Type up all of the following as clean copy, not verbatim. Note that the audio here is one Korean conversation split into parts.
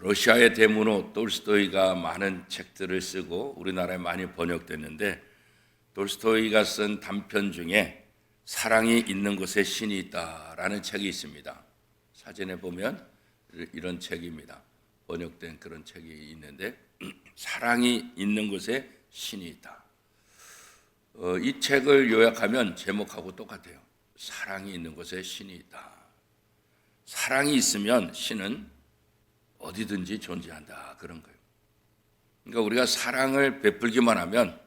러시아의 대문호 돌스토이가 많은 책들을 쓰고 우리나라에 많이 번역됐는데, 돌스토이가 쓴 단편 중에 사랑이 있는 곳에 신이 있다라는 책이 있습니다. 사진에 보면 이런 책입니다. 번역된 그런 책이 있는데, 사랑이 있는 곳에 신이 있다. 이 책을 요약하면 제목하고 똑같아요. 사랑이 있는 곳에 신이 있다. 사랑이 있으면 신은 어디든지 존재한다, 그런 거예요. 그러니까 우리가 사랑을 베풀기만 하면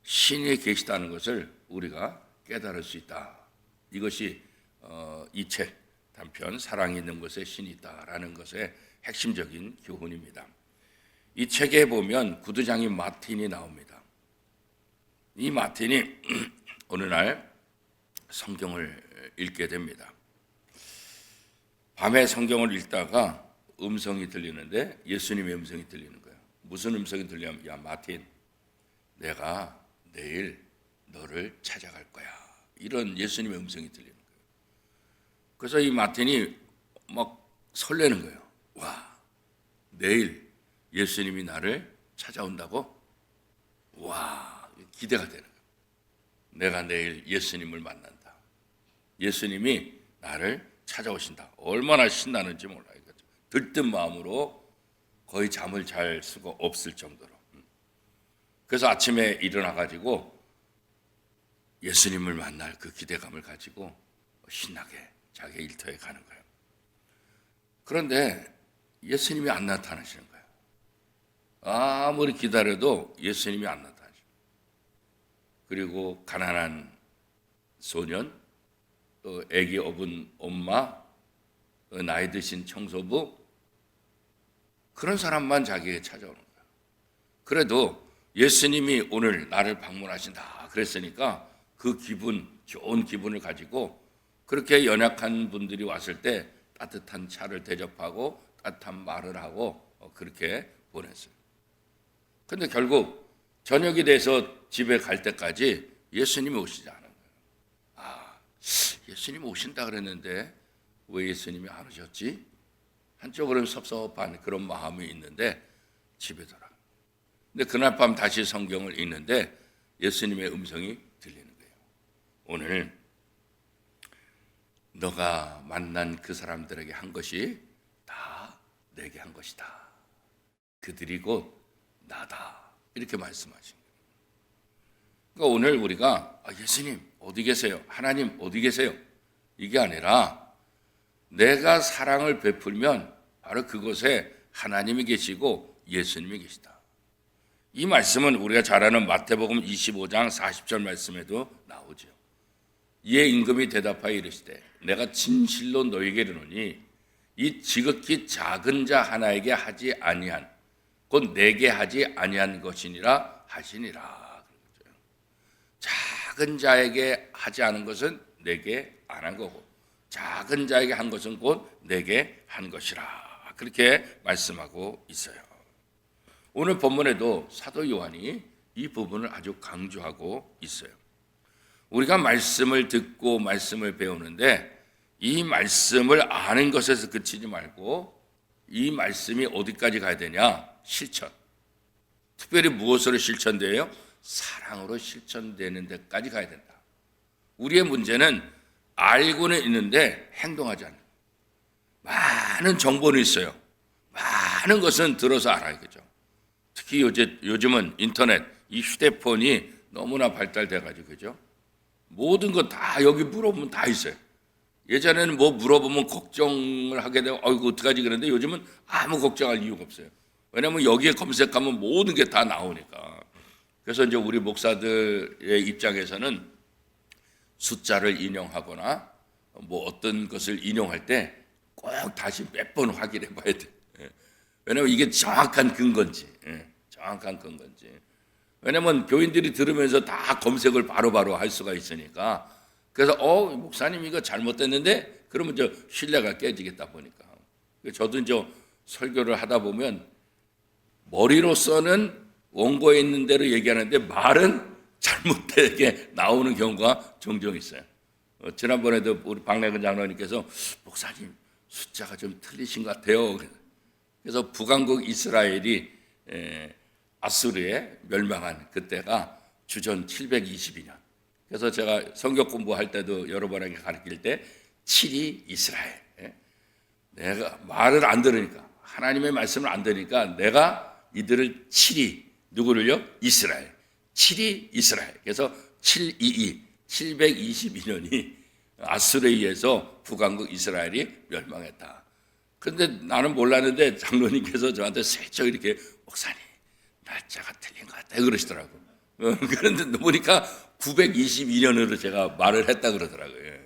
신이 계시다는 것을 우리가 깨달을 수 있다. 이것이 이 책 단편 사랑이 있는 곳에 신이 있다라는 것의 핵심적인 교훈입니다. 이 책에 보면 구두장인 마틴이 나옵니다. 이 마틴이 어느 날 성경을 읽게 됩니다. 밤에 성경을 읽다가 음성이 들리는데 예수님의 음성이 들리는 거예요. 무슨 음성이 들리냐면, 야 마틴, 내가 내일 너를 찾아갈 거야. 이런 예수님의 음성이 들리는 거예요. 그래서 이 마틴이 막 설레는 거예요. 와, 내일 예수님이 나를 찾아온다고? 와, 기대가 되는 거예요. 내가 내일 예수님을 만난다. 예수님이 나를 찾아오신다. 얼마나 신나는지 몰라요. 들뜬 마음으로 거의 잠을 잘 수가 없을 정도로. 그래서 아침에 일어나가지고 예수님을 만날 그 기대감을 가지고 신나게 자기 일터에 가는 거예요. 그런데 예수님이 안 나타나시는 거예요. 아무리 기다려도 예수님이 안 나타나시는 거예요. 그리고 가난한 소년, 또 아기 업은 엄마, 나이 드신 청소부, 그런 사람만 자기에게 찾아오는 거예요. 그래도 예수님이 오늘 나를 방문하신다 그랬으니까 그 기분, 좋은 기분을 가지고 그렇게 연약한 분들이 왔을 때 따뜻한 차를 대접하고 따뜻한 말을 하고 그렇게 보냈어요. 그런데 결국 저녁이 돼서 집에 갈 때까지 예수님이 오시지 않은 거예요. 아, 예수님이 오신다 그랬는데 왜 예수님이 안 오셨지? 한쪽으로는 섭섭한 그런 마음이 있는데 집에 돌아. 근데 그날 밤 다시 성경을 읽는데 예수님의 음성이 들리는 거예요. 오늘 너가 만난 그 사람들에게 한 것이 다 내게 한 것이다. 그들이 곧 나다. 이렇게 말씀하신 거예요. 그러니까 오늘 우리가 예수님 어디 계세요? 하나님 어디 계세요? 이게 아니라 내가 사랑을 베풀면 바로 그곳에 하나님이 계시고 예수님이 계시다. 이 말씀은 우리가 잘 아는 마태복음 25장 40절 말씀에도 나오죠. 이에 임금이 대답하여 이르시되 내가 진실로 너희에게 이르노니 이 지극히 작은 자 하나에게 하지 아니한 곧 내게 하지 아니한 것이니라 하시니라. 작은 자에게 하지 않은 것은 내게 안 한 거고 작은 자에게 한 것은 곧 내게 한 것이라. 그렇게 말씀하고 있어요. 오늘 본문에도 사도 요한이 이 부분을 아주 강조하고 있어요. 우리가 말씀을 듣고 말씀을 배우는데 이 말씀을 아는 것에서 그치지 말고 이 말씀이 어디까지 가야 되냐? 실천. 특별히 무엇으로 실천돼요? 사랑으로 실천되는 데까지 가야 된다. 우리의 문제는 알고는 있는데 행동하지 않는. 많은 정보는 있어요. 많은 것은 들어서 알아요. 그죠? 특히 요즘은 인터넷, 이 휴대폰이 너무나 발달돼가지고, 그죠? 모든 것 다 여기 물어보면 다 있어요. 예전에는 뭐 물어보면 걱정을 하게 되고, 어이구, 어떡하지 그랬는데 요즘은 아무 걱정할 이유가 없어요. 왜냐하면 여기에 검색하면 모든 게 다 나오니까. 그래서 이제 우리 목사들의 입장에서는 숫자를 인용하거나 뭐 어떤 것을 인용할 때 꼭 다시 몇 번 확인해 봐야 돼. 왜냐하면 이게 정확한 근거인지, 정확한 근거인지. 왜냐하면 교인들이 들으면서 다 검색을 바로바로 할 수가 있으니까. 그래서 목사님 이거 잘못됐는데 그러면 저 신뢰가 깨지겠다 보니까. 저도 이제 설교를 하다 보면 머리로서는 원고에 있는 대로 얘기하는데 말은 잘못되게 나오는 경우가 종종 있어요. 지난번에도 우리 박래근 장로님께서 목사님 숫자가 좀 틀리신 것 같아요. 그래서 북왕국 이스라엘이 아수르에 멸망한 그때가 주전 722년. 그래서 제가 성경 공부할 때도 여러분에게 가르칠 때 7이 이스라엘. 내가 말을 안 들으니까, 하나님의 말씀을 안 들으니까 내가 이들을 7이, 누구를요? 이스라엘. 7이 이스라엘. 그래서 722, 722년이 아수르에 의해서 북왕국 이스라엘이 멸망했다. 그런데 나는 몰랐는데 장로님께서 저한테 슬쩍 이렇게, 목사님 날짜가 틀린 것 같다 그러시더라고. 그런데 보니까 922년으로 제가 말을 했다 그러더라고요.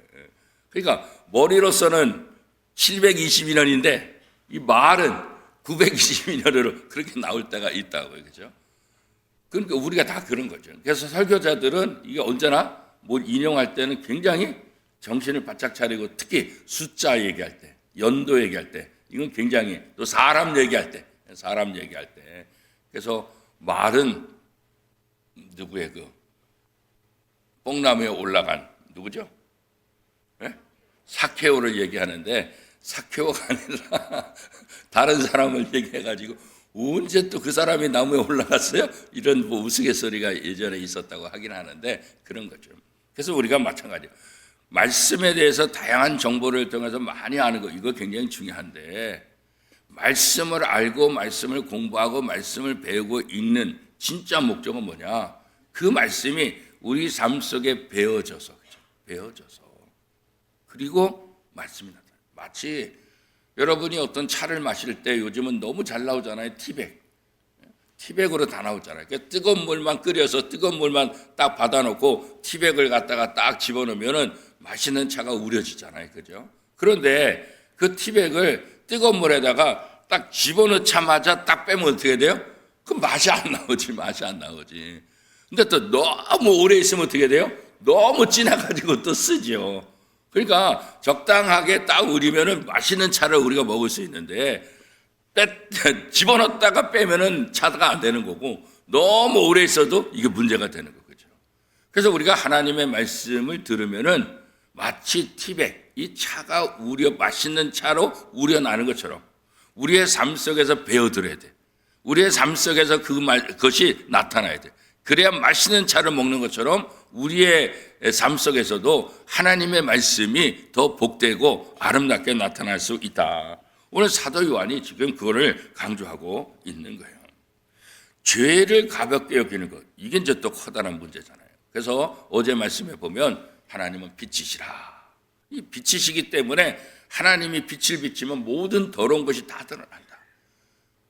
그러니까 머리로서는 722년인데 이 말은 922년으로 그렇게 나올 때가 있다고요. 그죠? 그러니까 우리가 다 그런 거죠. 그래서 설교자들은 이게 언제나 뭘 인용할 때는 굉장히 정신을 바짝 차리고, 특히 숫자 얘기할 때, 연도 얘기할 때, 이건 굉장히, 또 사람 얘기할 때, 그래서 말은 누구의 뽕나무에 올라간 누구죠? 사케오를 얘기하는데, 사케오가 아니라 다른 사람을 얘기해가지고 언제 또 그 사람이 나무에 올라갔어요? 이런 우스갯소리가 예전에 있었다고 하긴 하는데 그런 거죠. 그래서 우리가 마찬가지예요. 말씀에 대해서 다양한 정보를 통해서 많이 아는 거, 이거 굉장히 중요한데, 말씀을 알고 말씀을 공부하고 말씀을 배우고 읽는 진짜 목적은 뭐냐? 그 말씀이 우리 삶 속에 배어져서, 그렇죠? 배어져서, 그리고 말씀이 나타나요. 마치 여러분이 어떤 차를 마실 때 요즘은 너무 잘 나오잖아요. 티백으로 다 나오잖아요. 그러니까 뜨거운 물만 끓여서 뜨거운 물만 딱 받아놓고 티백을 갖다가 딱 집어넣으면은 마시는 차가 우려지잖아요. 그죠? 그런데 그 티백을 뜨거운 물에다가 딱 집어넣자마자 딱 빼면 어떻게 돼요? 그 맛이 안 나오지. 근데 또 너무 오래 있으면 어떻게 돼요? 너무 진해가지고 또 쓰죠. 그러니까 적당하게 딱 우리면은 맛있는 차를 우리가 먹을 수 있는데, 집어넣었다가 빼면은 차가 안 되는 거고, 너무 오래 있어도 이게 문제가 되는 거죠. 그래서 우리가 하나님의 말씀을 들으면은 마치 티백, 이 차가 맛있는 차로 우려나는 것처럼 우리의 삶 속에서 배어들어야 돼. 우리의 삶 속에서 그것이 나타나야 돼. 그래야 맛있는 차를 먹는 것처럼 우리의 삶 속에서도 하나님의 말씀이 더 복되고 아름답게 나타날 수 있다. 오늘 사도 요한이 지금 그거를 강조하고 있는 거예요. 죄를 가볍게 여기는 것, 이게 이제 또 커다란 문제잖아요. 그래서 어제 말씀에 보면 하나님은 빛이시라. 이 빛이시기 때문에 하나님이 빛을 비치면 모든 더러운 것이 다 드러난다.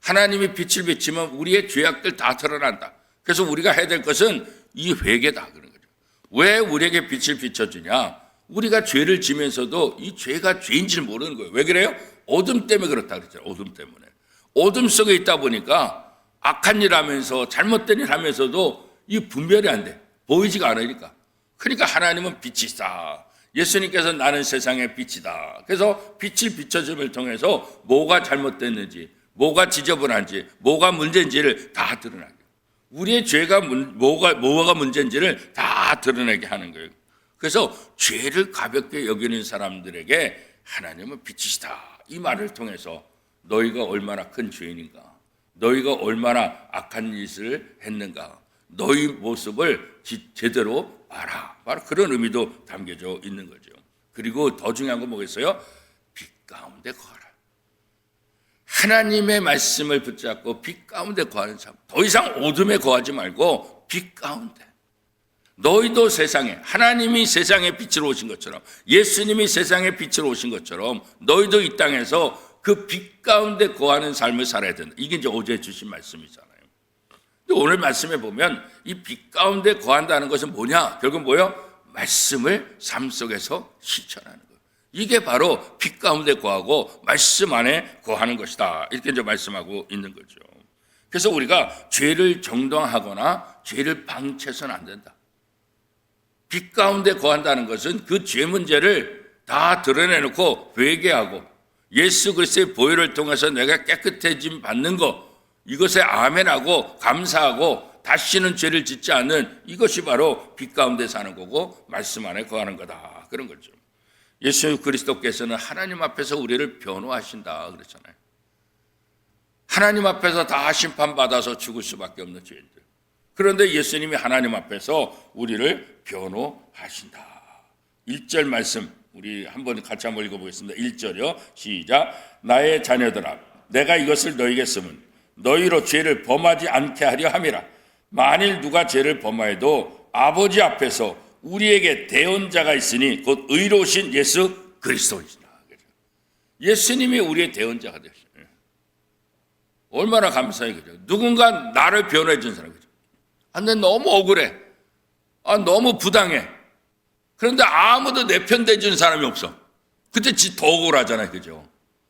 하나님이 빛을 비치면 우리의 죄악들 다 드러난다. 그래서 우리가 해야 될 것은 이 회개다 그런 거죠. 왜 우리에게 빛을 비춰주냐? 우리가 죄를 지면서도 이 죄가 죄인지를 모르는 거예요. 왜 그래요? 어둠 때문에 그렇다 그랬잖아요. 어둠 때문에. 어둠 속에 있다 보니까 악한 일 하면서 잘못된 일 하면서도 이 분별이 안 돼. 보이지가 않으니까. 그러니까 하나님은 빛이다. 예수님께서 나는 세상의 빛이다. 그래서 빛을 비춰줌을 통해서 뭐가 잘못됐는지, 뭐가 지저분한지, 뭐가 문제인지를 다 드러나게. 우리의 죄가 뭐가 문제인지를 다 드러내게 하는 거예요. 그래서 죄를 가볍게 여기는 사람들에게 하나님은 빛이시다. 이 말을 통해서 너희가 얼마나 큰 죄인인가, 너희가 얼마나 악한 짓을 했는가, 너희 모습을 제대로 봐라. 바로 그런 의미도 담겨져 있는 거죠. 그리고 더 중요한 건 뭐겠어요? 빛 가운데 거하라. 하나님의 말씀을 붙잡고 빛 가운데 거하는 삶. 더 이상 어둠에 거하지 말고 빛 가운데. 너희도 세상에, 하나님이 세상에 빛으로 오신 것처럼, 예수님이 세상에 빛으로 오신 것처럼 너희도 이 땅에서 그 빛 가운데 거하는 삶을 살아야 된다. 이게 이제 어제 주신 말씀이잖아요. 오늘 말씀에 보면 이 빛 가운데 거한다는 것은 뭐냐? 결국 뭐예요? 말씀을 삶 속에서 실천하는 거예요. 이게 바로 빛 가운데 거하고 말씀 안에 거하는 것이다. 이렇게 이제 말씀하고 있는 거죠. 그래서 우리가 죄를 정당하거나 죄를 방치해서는 안 된다. 빛 가운데 거한다는 것은 그 죄 문제를 다 드러내놓고 회개하고 예수 그리스도의 보혈을 통해서 내가 깨끗해짐 받는 것, 이것에 아멘하고 감사하고 다시는 죄를 짓지 않는 이것이 바로 빛 가운데 사는 거고 말씀 안에 거하는 거다. 그런 거죠. 예수 그리스도께서는 하나님 앞에서 우리를 변호하신다 그랬잖아요. 하나님 앞에서 다 심판받아서 죽을 수밖에 없는 죄인들. 그런데 예수님이 하나님 앞에서 우리를 변호하신다. 1절 말씀 우리 한번 같이 한번 읽어보겠습니다. 1절이요. 시작. 나의 자녀들아, 내가 이것을 너희에게 쓰면 너희로 죄를 범하지 않게 하려 함이라. 만일 누가 죄를 범하여도 아버지 앞에서 우리에게 대언자가 있으니 곧 의로우신 예수 그리스도이시라. 예수님이 우리의 대언자가 되셨어요. 얼마나 감사해. 그죠? 누군가 나를 변호해 준 사람. 그죠? 근데 너무 억울해. 너무 부당해. 그런데 아무도 내 편 대주는 사람이 없어. 그때 더 억울하잖아요. 그죠?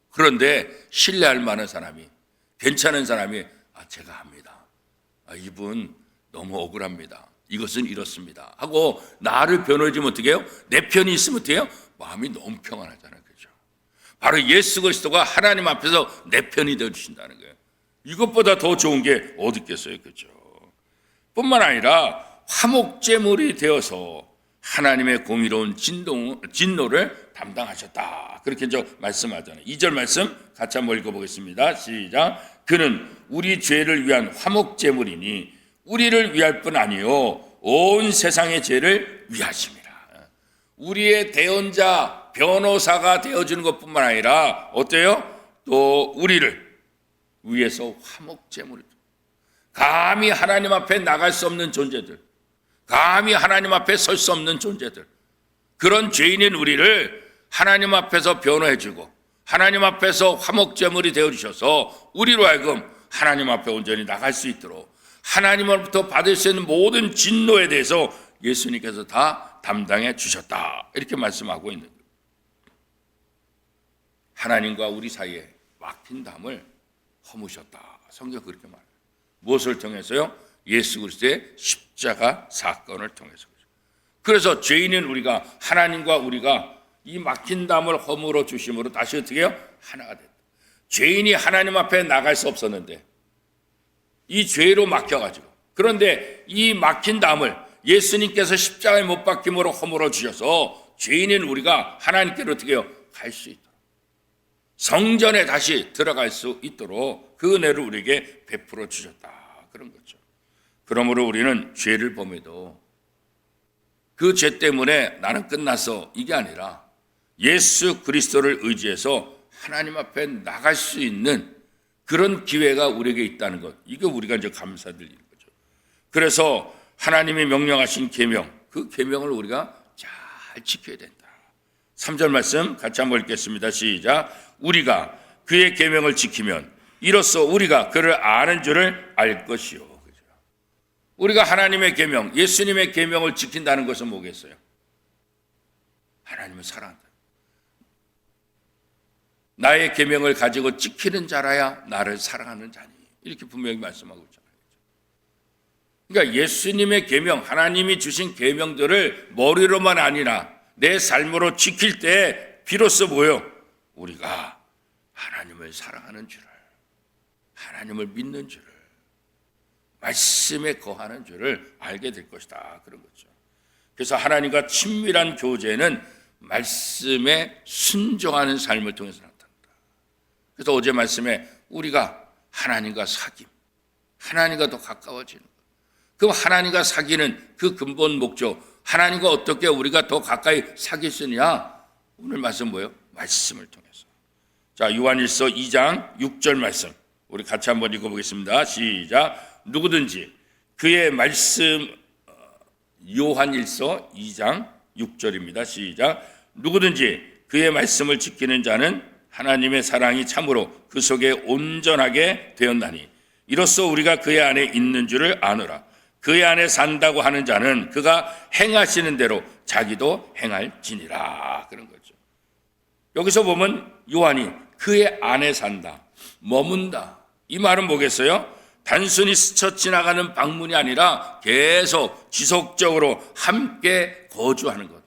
그런데 신뢰할 만한 사람이, 괜찮은 사람이, 제가 합니다. 이분 너무 억울합니다. 이것은 이렇습니다. 하고 나를 변호해 주면 어떻게 해요? 내 편이 있으면 어떻게 해요? 마음이 너무 평안하잖아요. 그죠? 바로 예수 그리스도가 하나님 앞에서 내 편이 되어 주신다는 거예요. 이것보다 더 좋은 게 어디 있겠어요. 그죠? 뿐만 아니라 화목제물이 되어서 하나님의 공의로운 진노를 담당하셨다. 그렇게 말씀하잖아요. 2절 말씀 같이 한번 읽어보겠습니다. 시작. 그는 우리 죄를 위한 화목제물이니 우리를 위할 뿐 아니요 온 세상의 죄를 위하심이라. 우리의 대언자, 변호사가 되어주는 것뿐만 아니라 어때요? 또 우리를 위해서 화목제물을, 감히 하나님 앞에 나갈 수 없는 존재들, 감히 하나님 앞에 설 수 없는 존재들, 그런 죄인인 우리를 하나님 앞에서 변호해주고 하나님 앞에서 화목제물이 되어주셔서 우리로 하여금 하나님 앞에 온전히 나갈 수 있도록 하나님으로부터 받을 수 있는 모든 진노에 대해서 예수님께서 다 담당해 주셨다. 이렇게 말씀하고 있는 거예요. 하나님과 우리 사이에 막힌 담을 허무셨다. 성경 그렇게 말해요. 무엇을 통해서요? 예수 그리스도의 십자가 사건을 통해서. 그래서 죄인인 우리가, 하나님과 우리가 이 막힌 담을 허물어 주심으로 다시 어떻게 해요? 하나가 됐다. 죄인이 하나님 앞에 나갈 수 없었는데 이 죄로 막혀가지고, 그런데 이 막힌 담을 예수님께서 십자가에 못 박힘으로 허물어 주셔서 죄인인 우리가 하나님께로 어떻게 해요? 갈 수 있도록, 성전에 다시 들어갈 수 있도록 그 은혜를 우리에게 베풀어 주셨다. 그런 거죠. 그러므로 우리는 죄를 범해도 그 죄 때문에 나는 끝났어, 이게 아니라 예수 그리스도를 의지해서 하나님 앞에 나갈 수 있는 그런 기회가 우리에게 있다는 것, 이게 우리가 이제 감사드리는 거죠. 그래서 하나님이 명령하신 계명, 그 계명을 우리가 잘 지켜야 된다. 3절 말씀 같이 한번 읽겠습니다. 시작. 우리가 그의 계명을 지키면 이로써 우리가 그를 아는 줄을 알 것이요. 그죠? 우리가 하나님의 계명, 예수님의 계명을 지킨다는 것은 뭐겠어요? 하나님을 사랑한다. 나의 계명을 가지고 지키는 자라야 나를 사랑하는 자니, 이렇게 분명히 말씀하고 있잖아요. 그러니까 예수님의 계명, 하나님이 주신 계명들을 머리로만 아니라 내 삶으로 지킬 때 비로소 뭐예요? 우리가 하나님을 사랑하는 줄을, 하나님을 믿는 줄을, 말씀에 거하는 줄을 알게 될 것이다. 그런 거죠. 그래서 하나님과 친밀한 교제는 말씀에 순종하는 삶을 통해서 나타납니다. 그래서 어제 말씀에 우리가 하나님과 사귐, 하나님과 더 가까워지는 것. 그럼 하나님과 사귀는 그 근본 목적, 하나님과 어떻게 우리가 더 가까이 사귈 수 있느냐? 오늘 말씀 뭐예요? 말씀을 통해서. 자, 요한일서 2장 6절 말씀 우리 같이 한번 읽어보겠습니다. 시작. 누구든지 그의 말씀, 요한일서 2장 6절입니다. 시작. 누구든지 그의 말씀을 지키는 자는 하나님의 사랑이 참으로 그 속에 온전하게 되었나니 이로써 우리가 그의 안에 있는 줄을 아노라. 그의 안에 산다고 하는 자는 그가 행하시는 대로 자기도 행할지니라. 그런 거죠. 여기서 보면 요한이 그의 안에 산다, 머문다, 이 말은 뭐겠어요? 단순히 스쳐 지나가는 방문이 아니라 계속 지속적으로 함께 거주하는 것.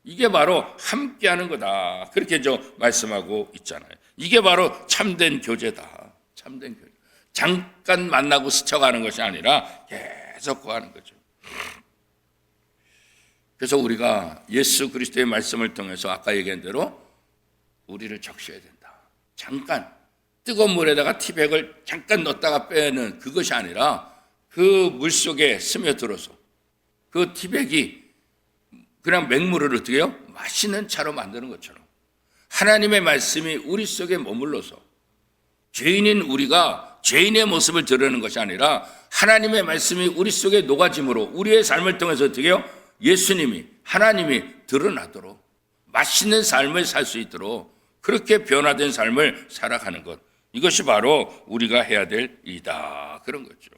이게 바로 함께하는 거다. 그렇게 말씀하고 있잖아요. 이게 바로 참된 교제다. 참된 교제. 잠깐 만나고 스쳐가는 것이 아니라 계속 거하는 거죠. 그래서 우리가 예수 그리스도의 말씀을 통해서 아까 얘기한 대로 우리를 적셔야 된다. 잠깐 뜨거운 물에다가 티백을 잠깐 넣었다가 빼는 그것이 아니라 그 물속에 스며들어서 그 티백이 그냥 맹물을 어떻게 해요? 맛있는 차로 만드는 것처럼 하나님의 말씀이 우리 속에 머물러서 죄인인 우리가 죄인의 모습을 드러내는 것이 아니라 하나님의 말씀이 우리 속에 녹아짐으로 우리의 삶을 통해서 어떻게 해요? 예수님이 하나님이 드러나도록 맛있는 삶을 살 수 있도록 그렇게 변화된 삶을 살아가는 것, 이것이 바로 우리가 해야 될 일이다, 그런 거죠.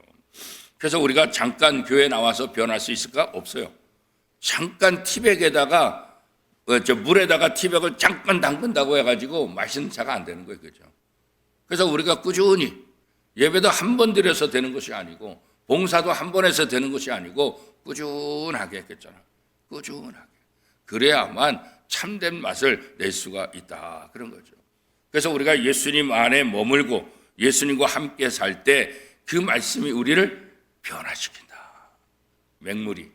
그래서 우리가 잠깐 교회에 나와서 변할 수 있을까? 없어요. 잠깐 티백에다가 물에다가 티백을 잠깐 담근다고 해가지고 맛있는 차가 안 되는 거예요. 그죠? 그래서 우리가 꾸준히 예배도 한 번 드려서 되는 것이 아니고 봉사도 한 번 해서 되는 것이 아니고 꾸준하게 했겠잖아. 꾸준하게. 그래야만 참된 맛을 낼 수가 있다, 그런 거죠. 그래서 우리가 예수님 안에 머물고 예수님과 함께 살 때 그 말씀이 우리를 변화시킨다. 맹물이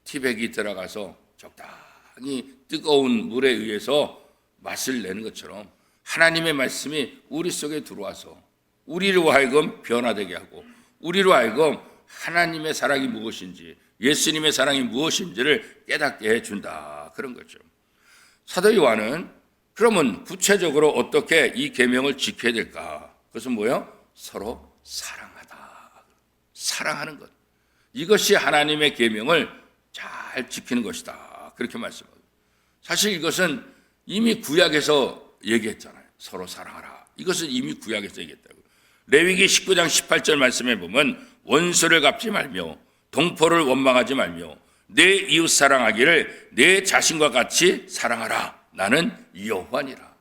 티백이 들어가서 적당히 뜨거운 물에 의해서 맛을 내는 것처럼 하나님의 말씀이 우리 속에 들어와서 우리로 하여금 변화되게 하고 우리로 하여금 하나님의 사랑이 무엇인지 예수님의 사랑이 무엇인지를 깨닫게 해준다, 그런 거죠. 사도 요한은 그러면 구체적으로 어떻게 이 계명을 지켜야 될까? 그것은 뭐예요? 서로 사랑하다. 사랑하는 것. 이것이 하나님의 계명을 잘 지키는 것이다, 그렇게 말씀합니다. 사실 이것은 이미 구약에서 얘기했잖아요. 서로 사랑하라. 이것은 이미 구약에서 얘기했다고. 레위기 19장 18절 말씀에 보면 원수를 갚지 말며 동포를 원망하지 말며 내 이웃 사랑하기를 내 자신과 같이 사랑하라. 나는 여호와니라.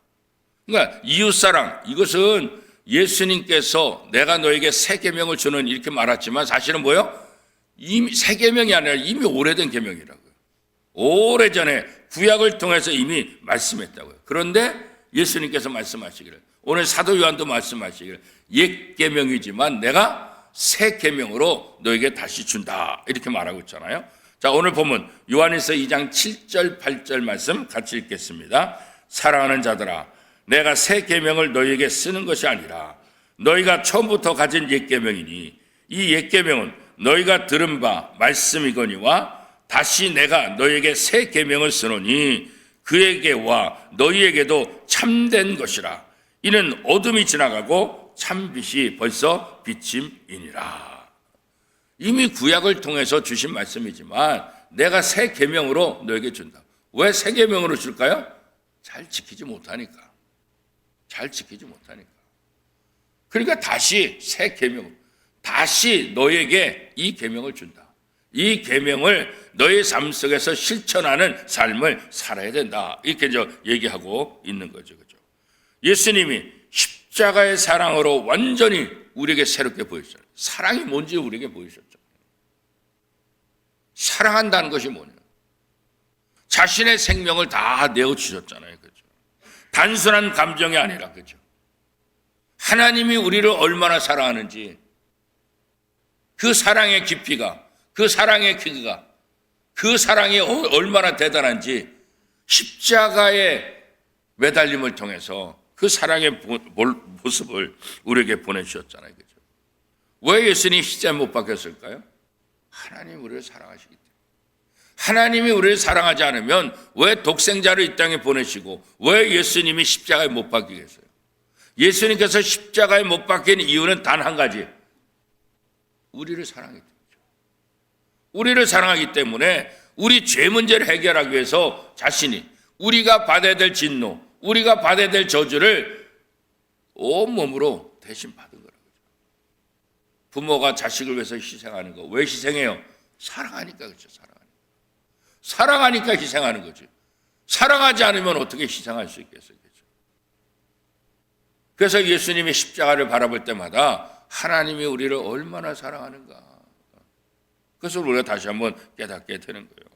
그러니까 이웃 사랑, 이것은 예수님께서 내가 너에게 새 계명을 주는 이렇게 말했지만 사실은 뭐예요? 이미 새 계명이 아니라 이미 오래된 계명이라고요. 오래전에 구약을 통해서 이미 말씀했다고요. 그런데 예수님께서 말씀하시기를, 오늘 사도 요한도 말씀하시기를 옛 계명이지만 내가 새 계명으로 너에게 다시 준다, 이렇게 말하고 있잖아요. 자, 오늘 보면 요한일서 2장 7절 8절 말씀 같이 읽겠습니다. 사랑하는 자들아, 내가 새 계명을 너희에게 쓰는 것이 아니라 너희가 처음부터 가진 옛 계명이니 이 옛 계명은 너희가 들은 바 말씀이거니와 다시 내가 너희에게 새 계명을 쓰노니 그에게와 너희에게도 참된 것이라. 이는 어둠이 지나가고 참빛이 벌써 비침이니라. 이미 구약을 통해서 주신 말씀이지만 내가 새 계명으로 너에게 준다. 왜 새 계명으로 줄까요? 잘 지키지 못하니까. 잘 지키지 못하니까. 그러니까 다시 새 계명, 다시 너에게 이 계명을 준다. 이 계명을 너의 삶 속에서 실천하는 삶을 살아야 된다, 이렇게 이제 얘기하고 있는 거죠. 그죠? 예수님이 십자가의 사랑으로 완전히 우리에게 새롭게 보였어요. 사랑이 뭔지 우리에게 보이셨죠. 사랑한다는 것이 뭐냐? 자신의 생명을 다 내어주셨잖아요. 그죠? 단순한 감정이 아니라, 그죠? 하나님이 우리를 얼마나 사랑하는지, 그 사랑의 깊이가, 그 사랑의 크기가, 그 사랑이 얼마나 대단한지 십자가의 매달림을 통해서 그 사랑의 모습을 우리에게 보내주셨잖아요. 그죠? 왜 예수님이 십자가에 못 박혔을까요? 하나님이 우리를 사랑하시기 때문에. 하나님이 우리를 사랑하지 않으면 왜 독생자를 이 땅에 보내시고 왜 예수님이 십자가에 못 박히겠어요? 예수님께서 십자가에 못 박힌 이유는 단 한 가지. 우리를 사랑하기 때문이죠. 우리를 사랑하기 때문에 우리 죄 문제를 해결하기 위해서 자신이 우리가 받아야 될 진노, 우리가 받아야 될 저주를 온몸으로 대신 받은 거라고요. 부모가 자식을 위해서 희생하는 거. 왜 희생해요? 사랑하니까. 그렇죠. 사랑하니까 희생하는 거죠. 사랑하지 않으면 어떻게 희생할 수 있겠어요? 그렇죠? 그래서 예수님이 십자가를 바라볼 때마다 하나님이 우리를 얼마나 사랑하는가. 그것을 우리가 다시 한번 깨닫게 되는 거예요.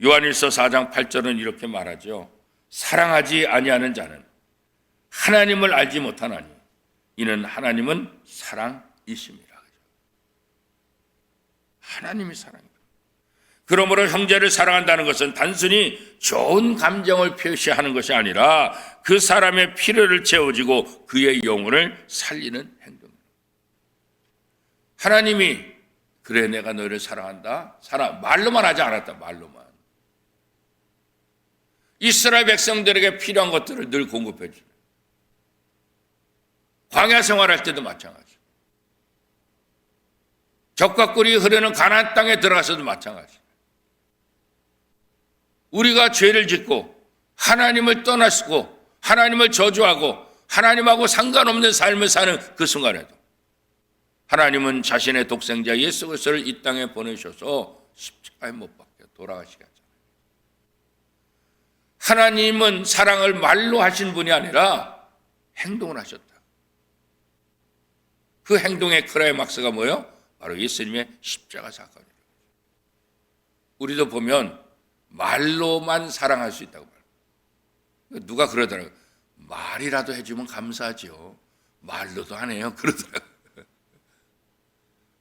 요한일서 4장 8절은 이렇게 말하죠. 사랑하지 아니하는 자는 하나님을 알지 못하나니 이는 하나님은 사랑이심이라. 하나님이 사랑이다. 그러므로 형제를 사랑한다는 것은 단순히 좋은 감정을 표시하는 것이 아니라 그 사람의 필요를 채워주고 그의 영혼을 살리는 행동입니다. 하나님이 그래 내가 너희를 사랑한다. 말로만 하지 않았다. 말로만. 이스라엘 백성들에게 필요한 것들을 늘 공급해 주는. 광야 생활할 때도 마찬가지. 적과 꿀이 흐르는 가나안 땅에 들어가서도 마찬가지. 우리가 죄를 짓고 하나님을 떠났고 하나님을 저주하고 하나님하고 상관없는 삶을 사는 그 순간에도 하나님은 자신의 독생자 예수 그리스도를 이 땅에 보내셔서 십자가에 못 박혀 돌아가시게 하잖아요. 하나님은 사랑을 말로 하신 분이 아니라 행동을 하셨다. 그 행동의 클라이막스가 뭐예요? 바로 예수님의 십자가 사건이에요. 우리도 보면 말로만 사랑할 수 있다고 말해요. 누가 그러더라고요. 말이라도 해주면 감사하죠. 말로도 안 해요. 그러더라고요.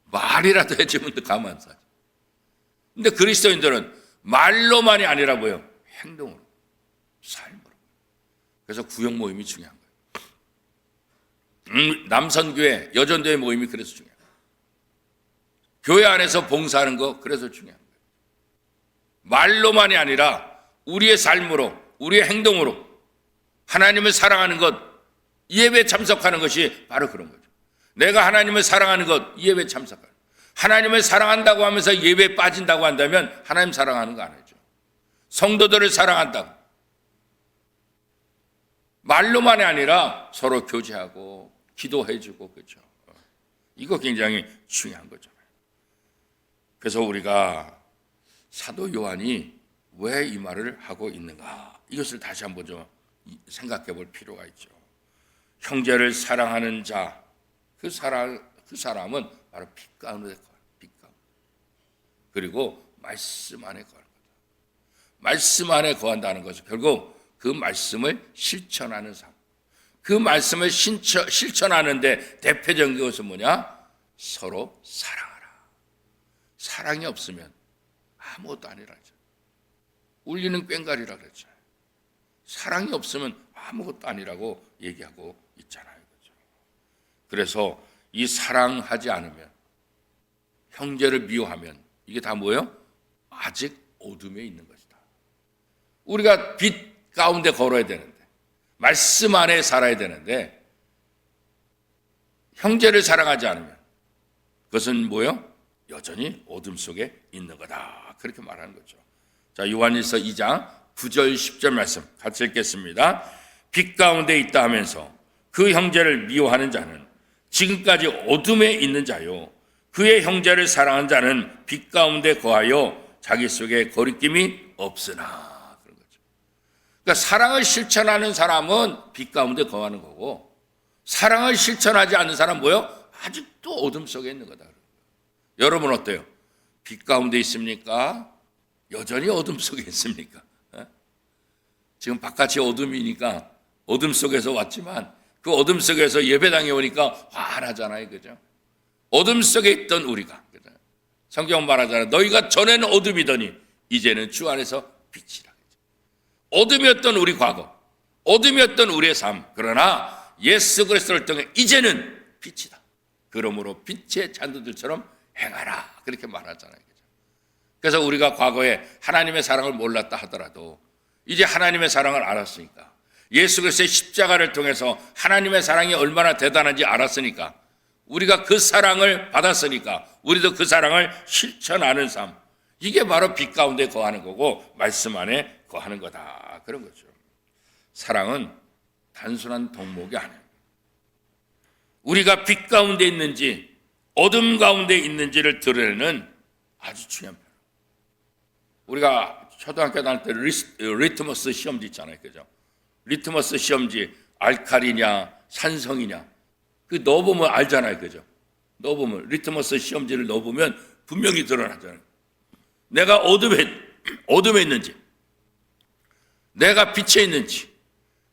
말이라도 해주면 감사하죠. 근데 그리스도인들은 말로만이 아니라 뭐예요? 행동으로, 삶으로. 그래서 구역 모임이 중요한 거예요. 남선교회, 여전도회 모임이 그래서 중요해요. 교회 안에서 봉사하는 거 그래서 중요한 거예요. 말로만이 아니라 우리의 삶으로, 우리의 행동으로 하나님을 사랑하는 것, 예배 참석하는 것이 바로 그런 거죠. 내가 하나님을 사랑하는 것, 예배 참석하는 것. 하나님을 사랑한다고 하면서 예배에 빠진다고 한다면 하나님 사랑하는 거 아니죠. 성도들을 사랑한다고. 말로만이 아니라 서로 교제하고 기도해주고 그렇죠. 이거 굉장히 중요한 거죠. 그래서 우리가 사도 요한이 왜 이 말을 하고 있는가? 이것을 다시 한번 좀 생각해 볼 필요가 있죠. 형제를 사랑하는 자, 그 사람은 바로 빛 가운데 거하는 빛 가운데. 그리고 말씀 안에 거하는 거다. 말씀 안에 거한다는 것은 결국 그 말씀을 실천하는 삶. 그 말씀을 실천하는데 대표적인 것은 뭐냐? 서로 사랑하라. 사랑이 없으면 아무것도 아니라 하죠. 울리는 꽹과리라 그랬잖아요. 사랑이 없으면 아무것도 아니라고 얘기하고 있잖아요. 그렇죠? 그래서 이 사랑하지 않으면, 형제를 미워하면 이게 다 뭐예요? 아직 어둠에 있는 것이다. 우리가 빛 가운데 걸어야 되는데, 말씀 안에 살아야 되는데 형제를 사랑하지 않으면 그것은 뭐예요? 여전히 어둠 속에 있는 거다. 그렇게 말하는 거죠. 자, 요한일서 2장 9절 10절 말씀 같이 읽겠습니다. 빛 가운데 있다 하면서 그 형제를 미워하는 자는 지금까지 어둠에 있는 자요, 그의 형제를 사랑하는 자는 빛 가운데 거하여 자기 속에 거리낌이 없으나. 그런 거죠. 그러니까 사랑을 실천하는 사람은 빛 가운데 거하는 거고, 사랑을 실천하지 않는 사람은 뭐예요? 아직도 어둠 속에 있는 거다. 여러분 어때요? 빛 가운데 있습니까? 여전히 어둠 속에 있습니까? 지금 바깥이 어둠이니까 어둠 속에서 왔지만 그 어둠 속에서 예배당에 오니까 환하잖아요. 그죠? 어둠 속에 있던 우리가, 그죠? 성경 말하잖아요. 너희가 전에는 어둠이더니 이제는 주 안에서 빛이라. 어둠이었던 우리 과거, 어둠이었던 우리의 삶, 그러나 예수 그리스도를 통해 이제는 빛이다. 그러므로 빛의 자녀들처럼 행하라. 그렇게 말하잖아요. 그래서 우리가 과거에 하나님의 사랑을 몰랐다 하더라도 이제 하나님의 사랑을 알았으니까, 예수 그리스도의 십자가를 통해서 하나님의 사랑이 얼마나 대단한지 알았으니까, 우리가 그 사랑을 받았으니까 우리도 그 사랑을 실천하는 삶, 이게 바로 빛 가운데 거하는 거고 말씀 안에 거하는 거다. 그런 거죠. 사랑은 단순한 덕목이 아니에요. 우리가 빛 가운데 있는지 어둠 가운데 있는지를 드러내는 아주 중요한 표. 우리가 초등학교 다닐 때 리트머스 시험지 있잖아요. 그죠? 리트머스 시험지 알칼리냐 산성이냐 그 넣어보면 알잖아요. 그죠? 넣어보면 리트머스 시험지를 넣어보면 분명히 드러나잖아요. 내가 어둠에 있는지 내가 빛에 있는지,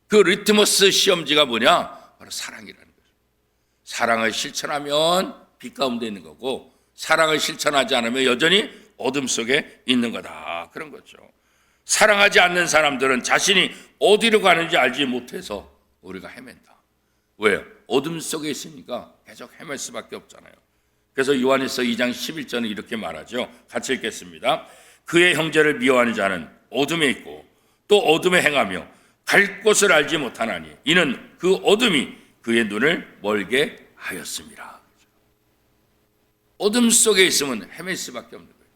그 리트머스 시험지가 뭐냐? 바로 사랑이라는 거죠. 사랑을 실천하면 빛 가운데 있는 거고, 사랑을 실천하지 않으면 여전히 어둠 속에 있는 거다. 그런 거죠. 사랑하지 않는 사람들은 자신이 어디로 가는지 알지 못해서 우리가 헤맨다. 왜요? 어둠 속에 있으니까 계속 헤맬 수밖에 없잖아요. 그래서 요한일서 2장 11절은 이렇게 말하죠. 같이 읽겠습니다. 그의 형제를 미워하는 자는 어둠에 있고 또 어둠에 행하며 갈 곳을 알지 못하나니 이는 그 어둠이 그의 눈을 멀게 하였습니다. 어둠 속에 있으면 헤맬 수밖에 없는 거예요.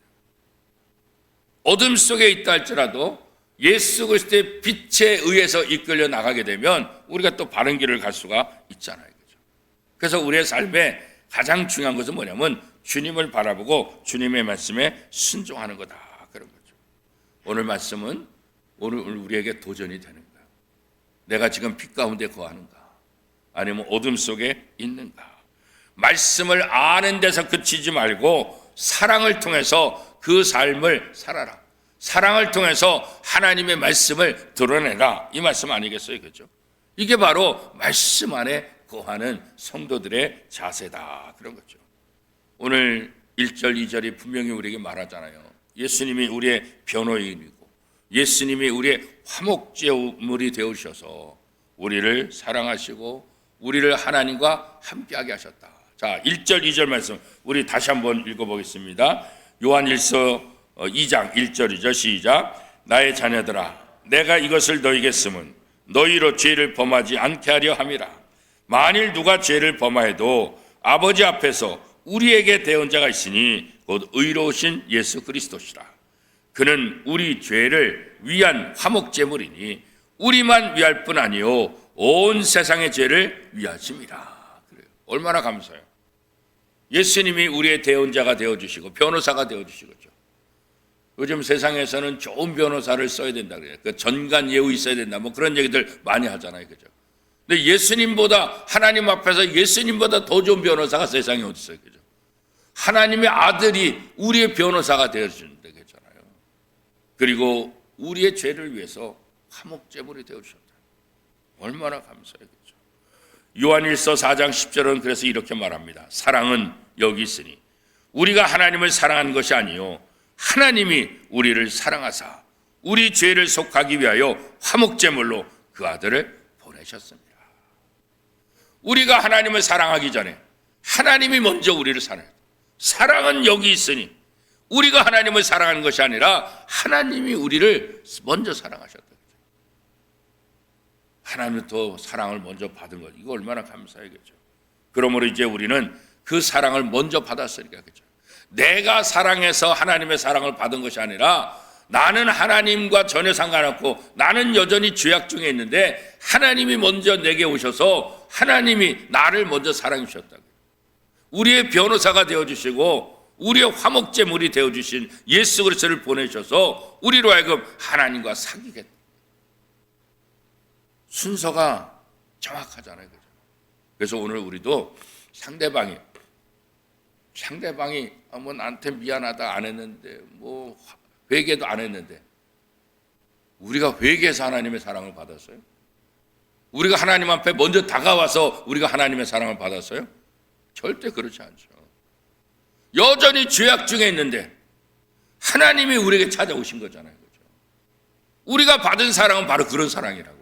어둠 속에 있다 할지라도 예수 그리스도의 빛에 의해서 이끌려 나가게 되면 우리가 또 바른 길을 갈 수가 있잖아요. 그래서 우리의 삶에 가장 중요한 것은 뭐냐면 주님을 바라보고 주님의 말씀에 순종하는 거다. 그런 거죠. 오늘 말씀은 오늘 우리에게 도전이 되는 거예요. 내가 지금 빛 가운데 거하는가? 아니면 어둠 속에 있는가? 말씀을 아는 데서 그치지 말고 사랑을 통해서 그 삶을 살아라. 사랑을 통해서 하나님의 말씀을 드러내라. 이 말씀 아니겠어요? 그렇죠? 이게 바로 말씀 안에 거하는 성도들의 자세다. 그런 거죠. 오늘 1절, 2절이 분명히 우리에게 말하잖아요. 예수님이 우리의 변호인이고 예수님이 우리의 화목제물이 되어주셔서 우리를 사랑하시고 우리를 하나님과 함께하게 하셨다. 자, 1절, 2절 말씀 우리 다시 한번 읽어보겠습니다. 요한일서 2장 1절, 2절 시작. 나의 자녀들아 내가 이것을 너희에게 쓰면 너희로 죄를 범하지 않게 하려 함이라. 만일 누가 죄를 범하여도 아버지 앞에서 우리에게 대언자가 있으니 곧 의로우신 예수 그리스도시라. 그는 우리 죄를 위한 화목제물이니 우리만 위할 뿐 아니요 온 세상의 죄를 위하심이라. 그래요. 얼마나 감사해요. 예수님이 우리의 대언자가 되어주시고 변호사가 되어주시겠죠. 요즘 세상에서는 좋은 변호사를 써야 된다 그래요. 그 전관 예우 있어야 된다. 뭐 그런 얘기들 많이 하잖아요. 그죠? 근데 예수님보다 하나님 앞에서 예수님보다 더 좋은 변호사가 세상에 어디 있어요. 그죠? 하나님의 아들이 우리의 변호사가 되어주는데 그렇잖아요. 그리고 우리의 죄를 위해서 화목제물이 되어주셨다. 얼마나 감사해요. 그죠? 요한일서 4장 10절은 그래서 이렇게 말합니다. 사랑은 여기 있으니 우리가 하나님을 사랑한 것이 아니요 하나님이 우리를 사랑하사 우리 죄를 속하기 위하여 화목제물로 그 아들을 보내셨습니다. 우리가 하나님을 사랑하기 전에 하나님이 먼저 우리를 사랑해요. 사랑은 여기 있으니 우리가 하나님을 사랑하는 것이 아니라 하나님이 우리를 먼저 사랑하셨다. 하나님부터 사랑을 먼저 받은 것, 이거 얼마나 감사하겠죠. 그러므로 이제 우리는 그 사랑을 먼저 받았으니까 그죠. 내가 사랑해서 하나님의 사랑을 받은 것이 아니라 나는 하나님과 전혀 상관없고 나는 여전히 죄악 중에 있는데 하나님이 먼저 내게 오셔서 하나님이 나를 먼저 사랑해 주셨다고. 우리의 변호사가 되어주시고 우리의 화목제물이 되어주신 예수 그리스도를 보내셔서 우리로 하여금 하나님과 사귀겠다. 순서가 정확하잖아요. 그죠? 그래서 오늘 우리도 상대방이 뭐 나한테 미안하다 안 했는데 뭐 회개도 안 했는데 우리가 회개해서 하나님의 사랑을 받았어요? 우리가 하나님 앞에 먼저 다가와서 우리가 하나님의 사랑을 받았어요? 절대 그렇지 않죠. 여전히 죄악 중에 있는데 하나님이 우리에게 찾아오신 거잖아요. 그죠? 우리가 받은 사랑은 바로 그런 사랑이라고요.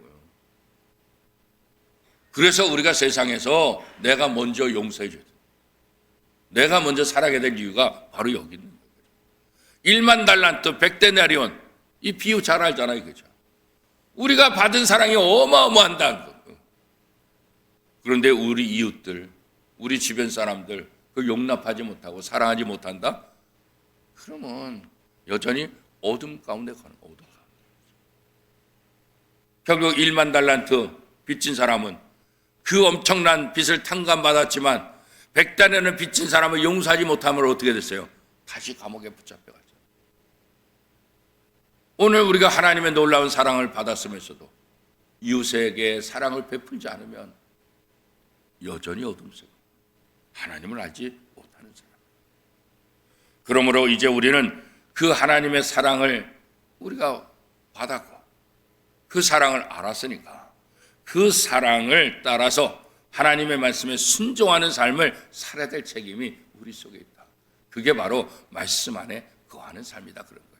그래서 우리가 세상에서 내가 먼저 용서해 줘야 돼. 내가 먼저 사랑해야 될 이유가 바로 여기 있는 거예요. 1만 달란트 100데나리온 이 비유 잘 알잖아요. 그죠? 우리가 받은 사랑이 어마어마한다는 거예요. 그런데 우리 이웃들, 우리 주변 사람들 그 용납하지 못하고 사랑하지 못한다? 그러면 여전히 어둠 가운데 가는 어둠 가운데. 결국 1만 달란트 빚진 사람은 그 엄청난 빚을 탕감받았지만 100달러는 빚진 사람을 용서하지 못함으로 어떻게 됐어요? 다시 감옥에 붙잡혀갔죠. 오늘 우리가 하나님의 놀라운 사랑을 받았으면서도 이웃에게 사랑을 베풀지 않으면 여전히 어둠 속에 하나님을 알지 못하는 사람. 그러므로 이제 우리는 그 하나님의 사랑을 우리가 받았고 그 사랑을 알았으니까 그 사랑을 따라서 하나님의 말씀에 순종하는 삶을 살아야 될 책임이 우리 속에 있다. 그게 바로 말씀 안에 거하는 삶이다 그런 거예요.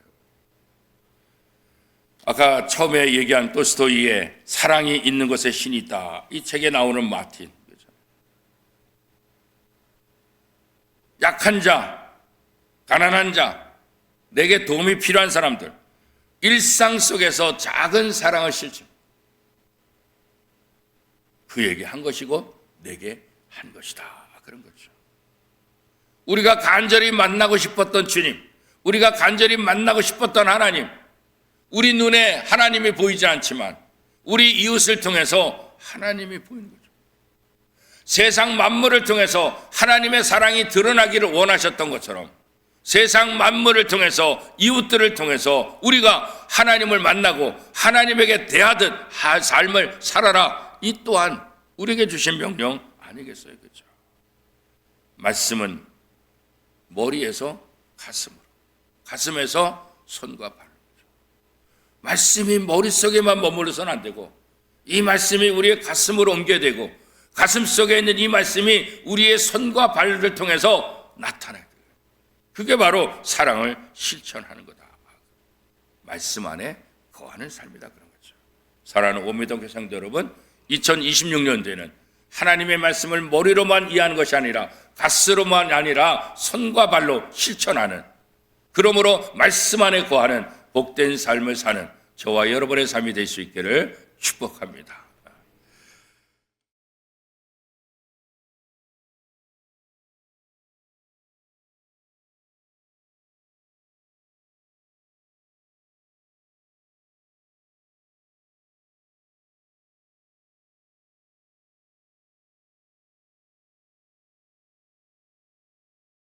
아까 처음에 얘기한 돌스토이의 사랑이 있는 것에 신이 있다. 이 책에 나오는 마틴. 그렇죠? 약한 자, 가난한 자, 내게 도움이 필요한 사람들, 일상 속에서 작은 사랑을 실천. 그에게 한 것이고 내게 한 것이다. 그런 거죠. 우리가 간절히 만나고 싶었던 주님, 우리가 간절히 만나고 싶었던 하나님, 우리 눈에 하나님이 보이지 않지만 우리 이웃을 통해서 하나님이 보이는 거죠. 세상 만물을 통해서 하나님의 사랑이 드러나기를 원하셨던 것처럼 세상 만물을 통해서 이웃들을 통해서 우리가 하나님을 만나고 하나님에게 대하듯 삶을 살아라. 이 또한 우리에게 주신 명령 아니겠어요? 그렇죠? 말씀은 머리에서 가슴으로, 가슴에서 손과 발. 말씀이 머릿속에만 머물러서는 안 되고 이 말씀이 우리의 가슴으로 옮겨야 되고 가슴 속에 있는 이 말씀이 우리의 손과 발을 통해서 나타나야 돼요. 그게 바로 사랑을 실천하는 거다. 말씀 안에 거하는 삶이다 그런 거죠. 사랑하는 오미동 교성도 여러분, 2026년도에는 하나님의 말씀을 머리로만 이해하는 것이 아니라 가슴으로만 아니라 손과 발로 실천하는, 그러므로 말씀 안에 거하는 복된 삶을 사는 저와 여러분의 삶이 될 수 있기를 축복합니다.